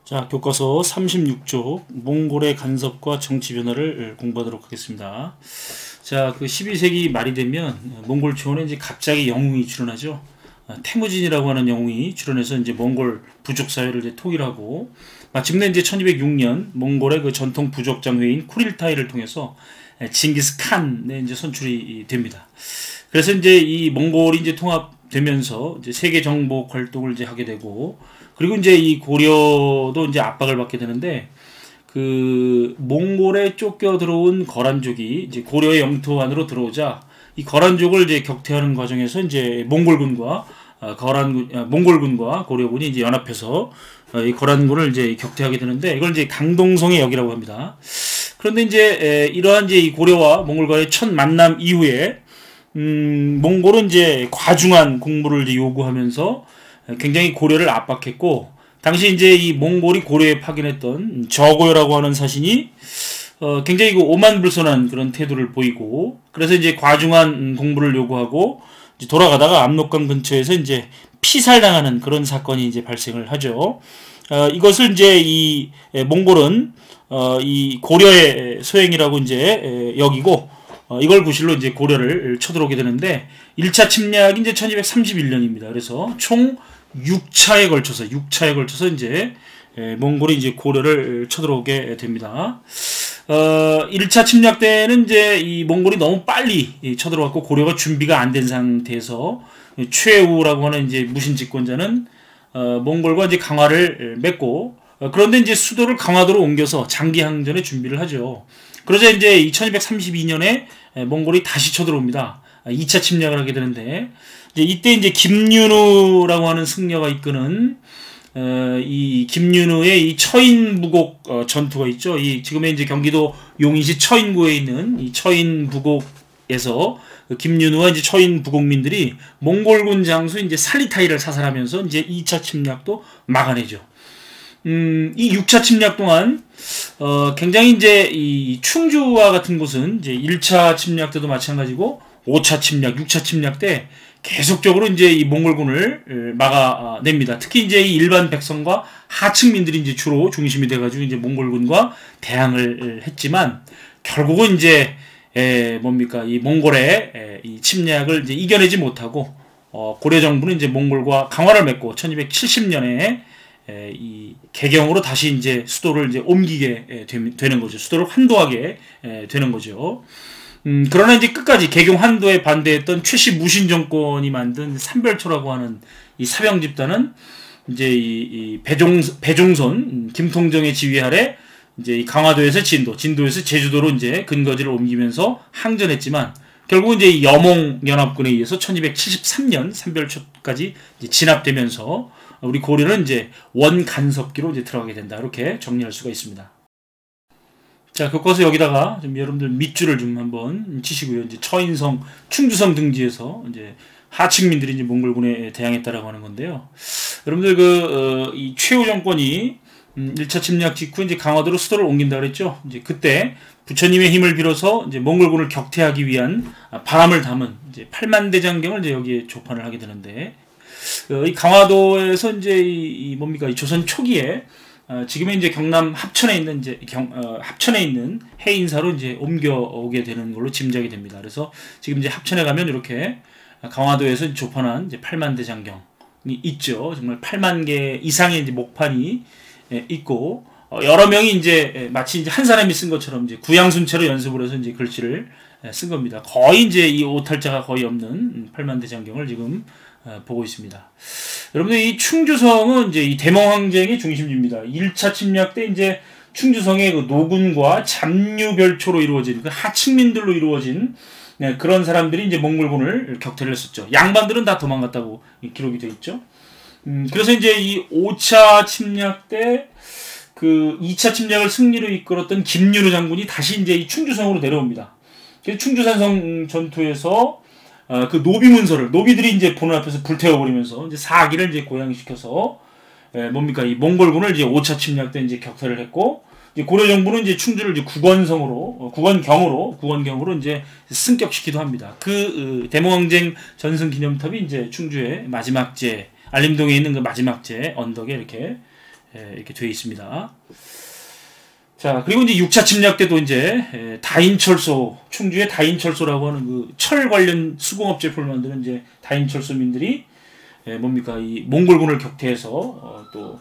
자, 교과서 36쪽 몽골의 간섭과 정치 변화를 공부하도록 하겠습니다. 자, 그 12세기 말이 되면 몽골 초원에 이제 갑자기 영웅이 출현하죠. 태무진이라고 하는 영웅이 출현해서 이제 몽골 부족 사회를 이제 통일하고, 마침내 이제 1206년 몽골의 그 전통 부족 장회인 쿠릴타이를 통해서 징기스 칸에 이제 선출이 됩니다. 그래서 이제 이 몽골이 이제 통합되면서 이제 세계 정복 활동을 이제 하게 되고, 그리고 이제 이 고려도 이제 압박을 받게 되는데, 그 몽골에 쫓겨 들어온 거란족이 이제 고려의 영토 안으로 들어오자 이 거란족을 이제 격퇴하는 과정에서 이제 몽골군과 몽골군과 고려군이 이제 연합해서 이 거란군을 이제 격퇴하게 되는데, 이걸 이제 강동성의 역이라고 합니다. 그런데 이제 이러한 이제 이 고려와 몽골과의 첫 만남 이후에 몽골은 이제 과중한 공무를 이제 요구하면서 굉장히 고려를 압박했고, 당시 이제 이 몽골이 고려에 파견했던 저고요라고 하는 사신이 굉장히 그 오만불선한 그런 태도를 보이고, 그래서 이제 과중한 공부를 요구하고 이제 돌아가다가 압록강 근처에서 이제 피살당하는 그런 사건이 이제 발생을 하죠. 이것을 이제 이 몽골은 이 고려의 소행이라고 이제 여기고, 이걸 구실로 이제 고려를 쳐들어오게 되는데, 1차 침략이 이제 1231년입니다. 그래서 총 6차에 걸쳐서 이제 몽골이 이제 고려를 쳐들어오게 됩니다. 1차 침략 때는 이제 이 몽골이 너무 빨리 쳐들어왔고 고려가 준비가 안 된 상태에서 최우라고 하는 이제 무신 집권자는 몽골과 이제 강화를 맺고, 그런데 이제 수도를 강화도로 옮겨서 장기 항전의 준비를 하죠. 그러자 이제 1232년에 몽골이 다시 쳐들어옵니다. 2차 침략을 하게 되는데, 이때 이제 김윤우라고 하는 승려가 이끄는 이 김윤우의 이 처인부곡 전투가 있죠. 이 지금의 이제 경기도 용인시 처인구에 있는 이 처인부곡에서 김윤우와 이제 처인부곡민들이 몽골군 장수 이제 살리타이를 사살하면서 이제 2차 침략도 막아내죠. 이 6차 침략 동안 굉장히 이제 이 충주와 같은 곳은 이제 1차 침략 때도 마찬가지고 5차 침략, 6차 침략 때 계속적으로 이제 이 몽골군을 막아냅니다. 특히 이제 이 일반 백성과 하층민들이 이제 주로 중심이 돼가지고 이제 몽골군과 대항을 했지만, 결국은 이제 이 몽골의 이 침략을 이제 이겨내지 못하고 고려 정부는 이제 몽골과 강화를 맺고 1270년에 이 개경으로 다시 이제 수도를 이제 옮기게 되는 거죠. 수도를 환도하게 되는 거죠. 그러나 이제 끝까지 개경 환도에 반대했던 최씨 무신 정권이 만든 삼별초라고 하는 이 사병 집단은 이제 이 배종손 김통정의 지휘 아래 이제 이 강화도에서 진도에서 제주도로 이제 근거지를 옮기면서 항전했지만, 결국은 이제 이 여몽 연합군에 의해서 1273년 삼별초까지 이제 진압되면서 우리 고려는 이제 원간섭기로 이제 들어가게 된다. 이렇게 정리할 수가 있습니다. 자, 교과서 여기다가 좀 여러분들 밑줄을 좀 한번 치시고요. 이제 처인성, 충주성 등지에서 이제 하층민들이 이제 몽골군에 대항했다라고 하는 건데요. 여러분들 이 최후 정권이 1차 침략 직후 이제 강화도로 수도를 옮긴다 그랬죠. 이제 그때 부처님의 힘을 빌어서 이제 몽골군을 격퇴하기 위한 바람을 담은 이제 8만 대장경을 이제 여기에 조판을 하게 되는데, 이 강화도에서 이제 이 조선 초기에 지금의 이제 경남 합천에 있는 합천에 있는 해인사로 이제 옮겨오게 되는 걸로 짐작이 됩니다. 그래서 지금 이제 합천에 가면 이렇게 강화도에서 조판한 이제 8만 대장경이 있죠. 정말 8만 개 이상의 이제 목판이 있고, 여러 명이 이제 마치 이제 한 사람이 쓴 것처럼 이제 구양순체로 연습을 해서 이제 글씨를 쓴 겁니다. 거의 이제 이 오탈자가 거의 없는 8만 대장경을 지금 보고 있습니다. 여러분들 이 충주성은 이제 이 대몽항쟁의 중심지입니다. 1차 침략 때 이제 충주성의 그 노군과 잡류별초로 이루어진 그 하층민들로 이루어진 그런 사람들이 이제 몽골군을 격퇴를 했었죠. 양반들은 다 도망갔다고 기록이 되어 있죠. 그래서 이제 이 5차 침략 때 그 2차 침략을 승리로 이끌었던 김윤우 장군이 다시 이제 이 충주성으로 내려옵니다. 그래서 충주산성 전투에서 그 노비들이 이제 보는 앞에서 불태워버리면서 이제 사기를 이제 고양시켜서 이 몽골군을 이제 5차 침략 때 이제 격퇴를 했고, 이제 고려 정부는 이제 충주를 이제 국원경으로 이제 승격시키기도 합니다. 대몽항쟁 전승 기념탑이 이제 충주의 마지막제, 알림동에 있는 그 마지막제 언덕에 이렇게 이렇게 되어 있습니다. 자, 그리고 이제 6차 침략 때도 이제 다인철소, 충주의 다인철소라고 하는 그 철 관련 수공업 제품을 만드는 이제 다인철소민들이 뭡니까 이 몽골군을 격퇴해서 또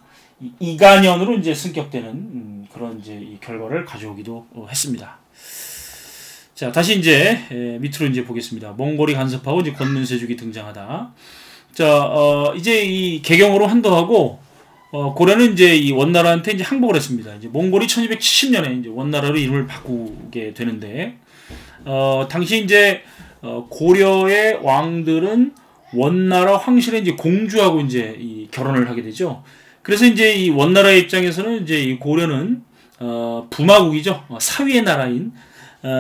이간현으로 이제 승격되는 그런 이제 이 결과를 가져오기도 했습니다. 자, 다시 이제 밑으로 이제 보겠습니다. 몽골이 간섭하고 이제 권문세족이 등장하다. 자, 이제 이 개경으로 한도하고 고려는 이제 이 원나라한테 이제 항복을 했습니다. 이제 몽골이 1270년에 이제 원나라로 이름을 바꾸게 되는데, 당시 이제 고려의 왕들은 원나라 황실의 이제 공주하고 이제 이 결혼을 하게 되죠. 그래서 이제 이 원나라의 입장에서는 이제 이 고려는 부마국이죠. 사위의 나라인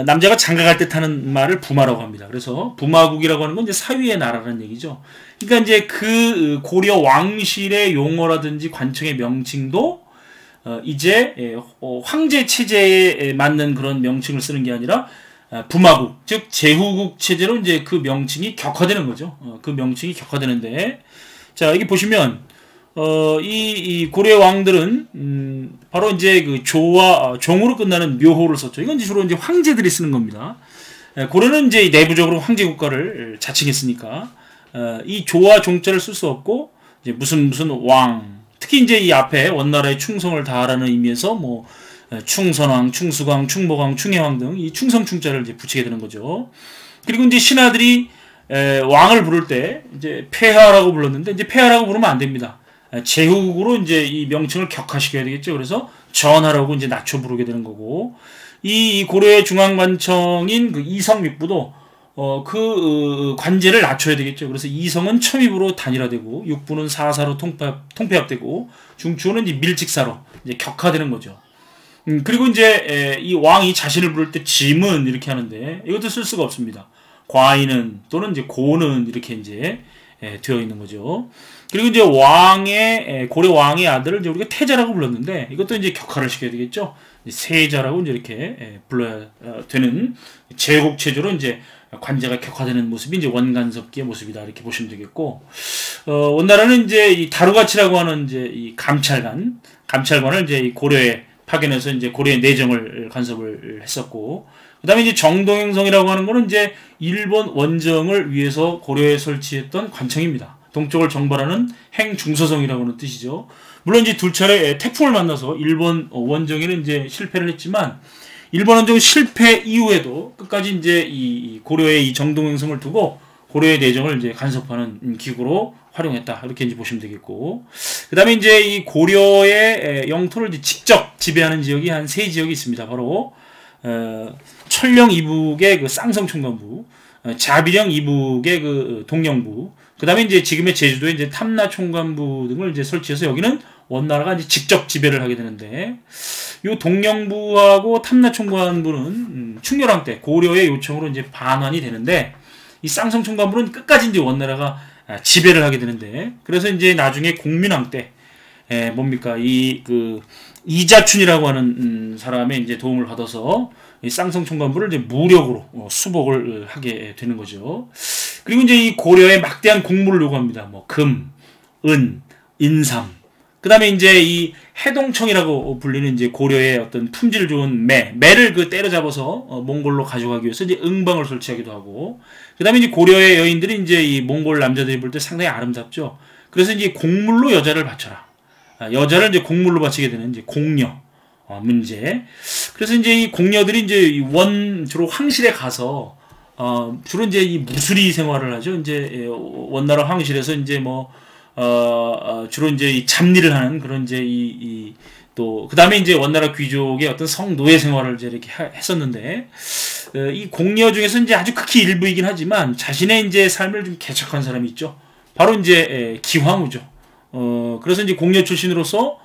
남자가 장가갈 때 타는 말을 부마라고 합니다. 그래서 부마국이라고 하는 건 이제 사위의 나라라는 얘기죠. 그러니까 이제 그 고려 왕실의 용어라든지 관청의 명칭도 이제 황제 체제에 맞는 그런 명칭을 쓰는 게 아니라 부마국, 즉 제후국 체제로 이제 그 명칭이 격화되는 거죠. 그 명칭이 격화되는데, 자 여기 보시면 이 고려 왕들은 바로 이제 그 조와 종으로 끝나는 묘호를 썼죠. 이건 주로 이제 황제들이 쓰는 겁니다. 고려는 이제 내부적으로 황제 국가를 자칭했으니까 이 조와 종자를 쓸 수 없고 이제 무슨 왕, 특히 이제 이 앞에 원나라의 충성을 다하라는 의미에서 뭐 충선왕, 충수광, 충목왕, 충혜왕 등 이 충성 충자를 이제 붙이게 되는 거죠. 그리고 이제 신하들이 왕을 부를 때 이제 폐하라고 불렀는데 이제 폐하라고 부르면 안 됩니다. 제후국으로 이제 이 명칭을 격화시켜야 되겠죠. 그래서 전하라고 이제 낮춰 부르게 되는 거고, 이 고려의 중앙관청인 그 이성육부도 그 관제를 낮춰야 되겠죠. 그래서 이성은 첨입으로 단일화되고 육부는 사사로 통폐합되고 중추는 이제 밀직사로 이제 격화되는 거죠. 그리고 이제 이 왕이 자신을 부를 때 짐은 이렇게 하는데 이것도 쓸 수가 없습니다. 과인은 또는 이제 고는 이렇게 이제 되어 있는 거죠. 그리고 이제 고려 왕의 아들을 이제 우리가 태자라고 불렀는데 이것도 이제 격화를 시켜야 되겠죠. 세자라고 이제 이렇게 불러야 되는 제국 체제로 이제 관제가 격화되는 모습이 이제 원간섭기의 모습이다 이렇게 보시면 되겠고, 원나라는 이제 이 다루가치라고 하는 이제 이 감찰관을 이제 이 고려에 파견해서 이제 고려의 내정을 간섭을 했었고, 그다음에 이제 정동행성이라고 하는 거는 이제 일본 원정을 위해서 고려에 설치했던 관청입니다. 동쪽을 정발하는 행중서성이라고 하는 뜻이죠. 물론 이제 둘 차례 태풍을 만나서 일본 원정에는 이제 실패를 했지만 일본 원정 실패 이후에도 끝까지 이제 이 고려의 이 정동행성을 두고 고려의 내정을 이제 간섭하는 기구로 활용했다 이렇게 이제 보시면 되겠고, 그다음에 이제 이 고려의 영토를 이제 직접 지배하는 지역이 한 세 지역이 있습니다. 바로 철령 이북의 그 쌍성총관부, 자비령 이북의 그 동령부, 그다음에 이제 지금의 제주도에 이제 탐라총관부 등을 이제 설치해서 여기는 원나라가 이제 직접 지배를 하게 되는데, 요 동령부하고 탐라총관부는 충렬왕 때 고려의 요청으로 이제 반환이 되는데, 이 쌍성총관부는 끝까지 이제 원나라가 지배를 하게 되는데, 그래서 이제 나중에 공민왕 때 뭡니까 이 그 이자춘이라고 하는 사람의 이제 도움을 받아서 이 쌍성총관부를 이제 무력으로 수복을 하게 되는 거죠. 그리고 이제 이 고려에 막대한 공물을 요구합니다. 뭐 금, 은, 인삼. 그다음에 이제 이 해동청이라고 불리는 이제 고려의 어떤 품질 좋은 매를 그 때려잡아서 몽골로 가져가기 위해서 이제 응방을 설치하기도 하고, 그다음에 이제 고려의 여인들이 이제 이 몽골 남자들이 볼 때 상당히 아름답죠. 그래서 이제 곡물로 여자를 바쳐라. 여자를 이제 곡물로 바치게 되는 이제 공녀 문제. 그래서 이제 이 공녀들이 이제 주로 황실에 가서 주로 이제 이 무수리 생활을 하죠. 이제 원나라 황실에서 이제 뭐 주로 이제 이 잡일을 하는 그런 이제 또 그다음에 이제 원나라 귀족의 어떤 성노예 생활을 이제 이렇게 했었는데, 이 공녀 중에서 이제 아주 극히 일부이긴 하지만 자신의 이제 삶을 좀 개척한 사람이 있죠. 바로 이제 기황후죠. 그래서 이제 공녀 출신으로서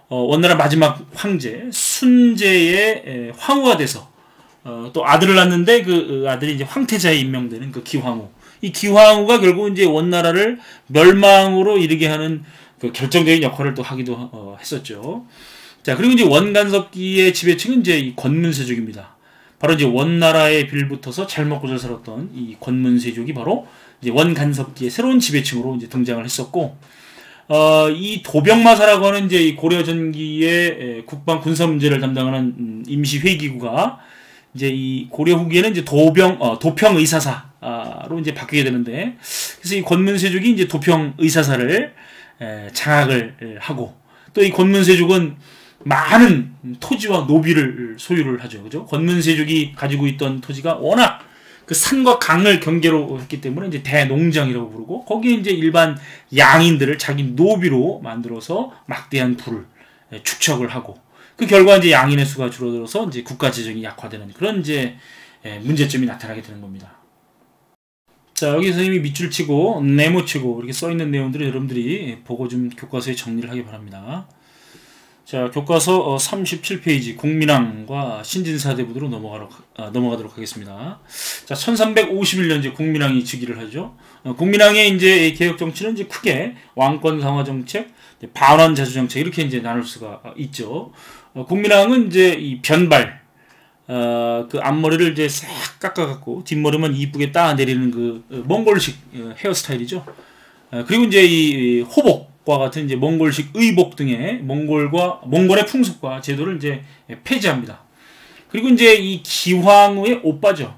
원나라 마지막 황제 순제의 황후가 돼서 또 아들을 낳는데 그 아들이 이제 황태자에 임명되는 그 기황후. 이 기황후가 결국 이제 원나라를 멸망으로 이르게 하는 그 결정적인 역할을 또 하기도 했었죠. 자, 그리고 이제 원간섭기의 지배층은 이제 이 권문세족입니다. 바로 이제 원나라에 빌붙어서 잘 먹고 잘 살았던 이 권문세족이 바로 이제 원간섭기의 새로운 지배층으로 이제 등장을 했었고, 이 도병마사라고 하는 이제 이 고려 전기의 국방 군사 문제를 담당하는 임시 회의기구가 이제 이 고려 후기에는 이제 도평 의사사로 이제 바뀌게 되는데, 그래서 이 권문세족이 이제 도평 의사사를 장악을 하고, 또 이 권문세족은 많은 토지와 노비를 소유를 하죠. 그죠? 권문세족이 가지고 있던 토지가 워낙 그 산과 강을 경계로 했기 때문에 이제 대농장이라고 부르고, 거기에 이제 일반 양인들을 자기 노비로 만들어서 막대한 부를 축적을 하고, 그 결과 이제 양인의 수가 줄어들어서 이제 국가 재정이 약화되는 그런 이제 문제점이 나타나게 되는 겁니다. 자, 여기 선생님이 밑줄 치고 네모 치고 이렇게 써 있는 내용들을 여러분들이 보고 좀 교과서에 정리를 하기 바랍니다. 자, 교과서 37페이지 공민왕과 신진사대부로 넘어가도록 하겠습니다. 자, 1351년 이제 공민왕이 즉위를 하죠. 공민왕의 이제 개혁 정치는 이제 크게 왕권 강화 정책, 반원 자주 정책 이렇게 이제 나눌 수가 있죠. 공민왕은 이제 이 변발, 그 앞머리를 이제 싹 깎아갖고 뒷머리만 이쁘게 따내리는 그 몽골식 헤어스타일이죠. 그리고 이제 이 호복과 같은 이제 몽골식 의복 등의 몽골의 풍습과 제도를 이제 폐지합니다. 그리고 이제 이 기황후의 오빠죠.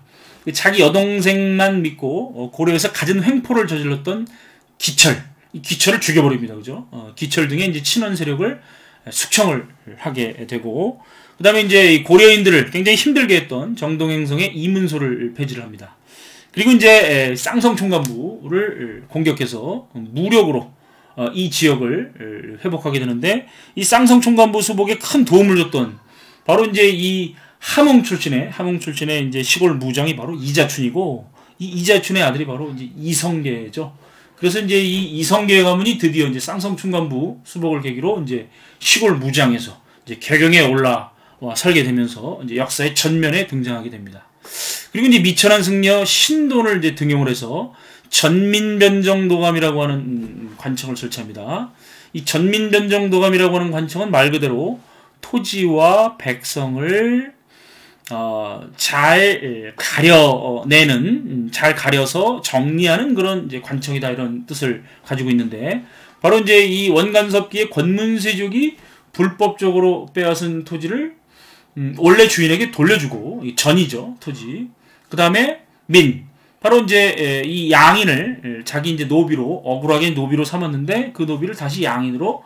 자기 여동생만 믿고 고려에서 갖은 횡포를 저질렀던 기철, 이 기철을 죽여버립니다. 그죠? 기철 등의 이제 친원 세력을 숙청을 하게 되고, 그 다음에 이제 이 고려인들을 굉장히 힘들게 했던 정동행성의 이문소를 폐지를 합니다. 그리고 이제 쌍성총관부를 공격해서 무력으로 이 지역을 회복하게 되는데, 이 쌍성총관부 수복에 큰 도움을 줬던 바로 이제 이 함흥 출신의 이제 시골 무장이 바로 이자춘이고, 이 이자춘의 아들이 바로 이제 이성계죠. 그래서 이제 이 이성계 가문이 드디어 이제 쌍성총관부 수복을 계기로 이제 시골 무장에서 이제 개경에 올라와 살게 되면서 이제 역사의 전면에 등장하게 됩니다. 그리고 이제 미천한 승려 신돈을 이제 등용을 해서 전민변정도감이라고 하는 관청을 설치합니다. 이 전민변정도감이라고 하는 관청은 말 그대로 토지와 백성을 잘 가려내는, 잘 가려서 정리하는 그런 이제 관청이다, 이런 뜻을 가지고 있는데, 바로 이제 이 원간섭기의 권문세족이 불법적으로 빼앗은 토지를 원래 주인에게 돌려주고, 이 전이죠, 토지. 그 다음에 바로 이제 이 양인을 자기 이제 노비로, 억울하게 노비로 삼았는데 그 노비를 다시 양인으로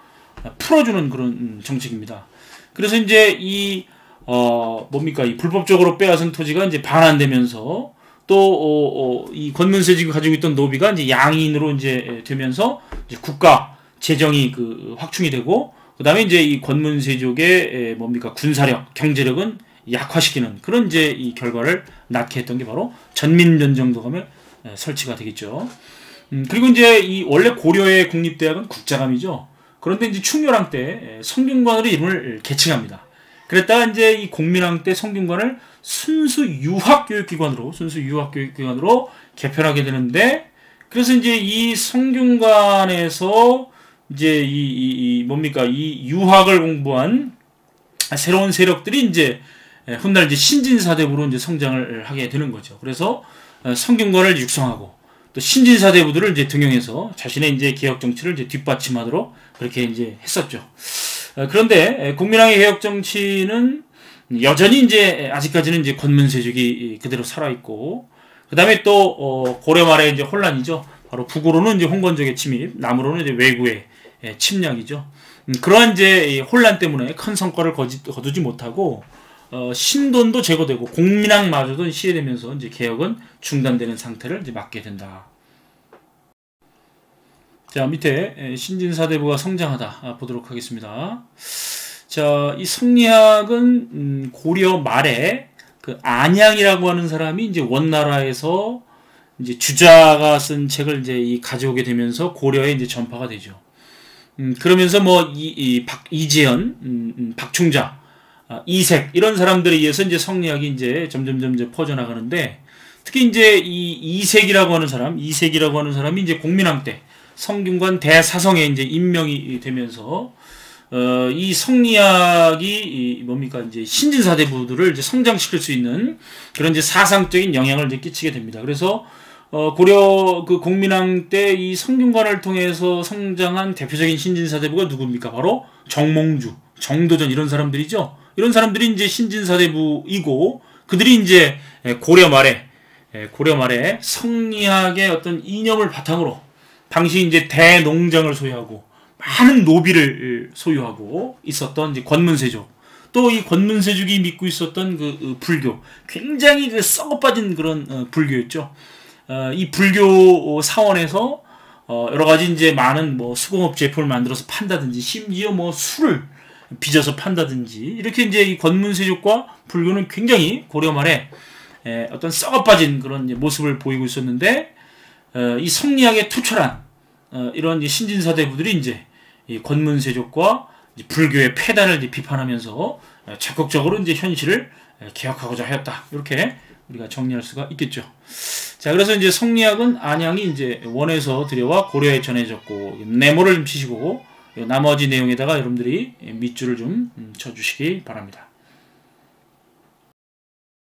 풀어주는 그런 정책입니다. 그래서 이제 이 이 불법적으로 빼앗은 토지가 이제 반환되면서, 또 이 권문세족이 가지고 있던 노비가 이제 양인으로 이제 되면서 이제 국가 재정이 그 확충이 되고, 그 다음에 이제 이 권문세족의 군사력, 경제력은 약화시키는 그런 이제 이 결과를 낳게 했던 게 바로 전민변정도감의 설치가 되겠죠. 그리고 이제 이 원래 고려의 국립대학은 국자감이죠. 그런데 이제 충렬왕 때 성균관으로 이름을 개칭합니다. 그랬다가 이제 이 공민왕 때 성균관을 순수 유학교육기관으로 개편하게 되는데, 그래서 이제 이 성균관에서 이제 이 유학을 공부한 새로운 세력들이 이제 훗날 이제 신진사대부로 이제 성장을 하게 되는 거죠. 그래서 성균관을 육성하고 또 신진사대부들을 이제 등용해서 자신의 이제 개혁 정치를 이제 뒷받침하도록 그렇게 이제 했었죠. 그런데 공민왕의 개혁 정치는 여전히 이제 아직까지는 이제 권문세족이 그대로 살아 있고, 그 다음에 또 고려 말에 이제 혼란이죠. 바로 북으로는 이제 홍건적의 침입, 남으로는 이제 왜구의 침략이죠. 그러한 이제 혼란 때문에 큰 성과를 거두지 못하고 신돈도 제거되고 공민왕마저도 시해되면서 이제 개혁은 중단되는 상태를 이제 맞게 된다. 자, 밑에 신진사대부가 성장하다 보도록 하겠습니다. 자, 이 성리학은 고려 말에 그 안양이라고 하는 사람이 이제 원나라에서 이제 주자가 쓴 책을 이제 가져오게 되면서 고려에 이제 전파가 되죠. 그러면서 이재현, 박충자, 이색 이런 사람들에 의해서 이제 성리학이 이제 점점 이제 퍼져나가는데, 특히 이제 이 이색이라고 하는 사람이 이제 공민왕 때 성균관 대사성에 이제 임명이 되면서 이 성리학이 이제 신진사대부들을 이제 성장시킬 수 있는 그런 이제 사상적인 영향을 이제 끼치게 됩니다. 그래서 고려 그 공민왕 때 이 성균관을 통해서 성장한 대표적인 신진사대부가 누굽니까? 바로 정몽주, 정도전 이런 사람들이죠. 이런 사람들이 이제 신진사대부이고 그들이 이제 고려 말에 성리학의 어떤 이념을 바탕으로 당시 이제 대농장을 소유하고 많은 노비를 소유하고 있었던 이제 권문세족. 또 이 권문세족이 믿고 있었던 그 불교, 굉장히 그 썩어빠진 그런 불교였죠. 이 불교 사원에서 여러 가지 이제 많은 뭐 수공업 제품을 만들어서 판다든지 심지어 뭐 술을 빚어서 판다든지 이렇게 이제 이 권문세족과 불교는 굉장히 고려 말에 어떤 썩어빠진 그런 모습을 보이고 있었는데 이 성리학에 투철한 이런 이제 신진사대부들이 이제 이 권문세족과 이제 불교의 폐단을 이제 비판하면서 적극적으로 이제 현실을 개혁하고자 하였다. 이렇게 우리가 정리할 수가 있겠죠. 자, 그래서 이제 성리학은 안양이 이제 원에서 들여와 고려에 전해졌고 네모를 좀 치시고 나머지 내용에다가 여러분들이 밑줄을 좀 쳐주시기 바랍니다.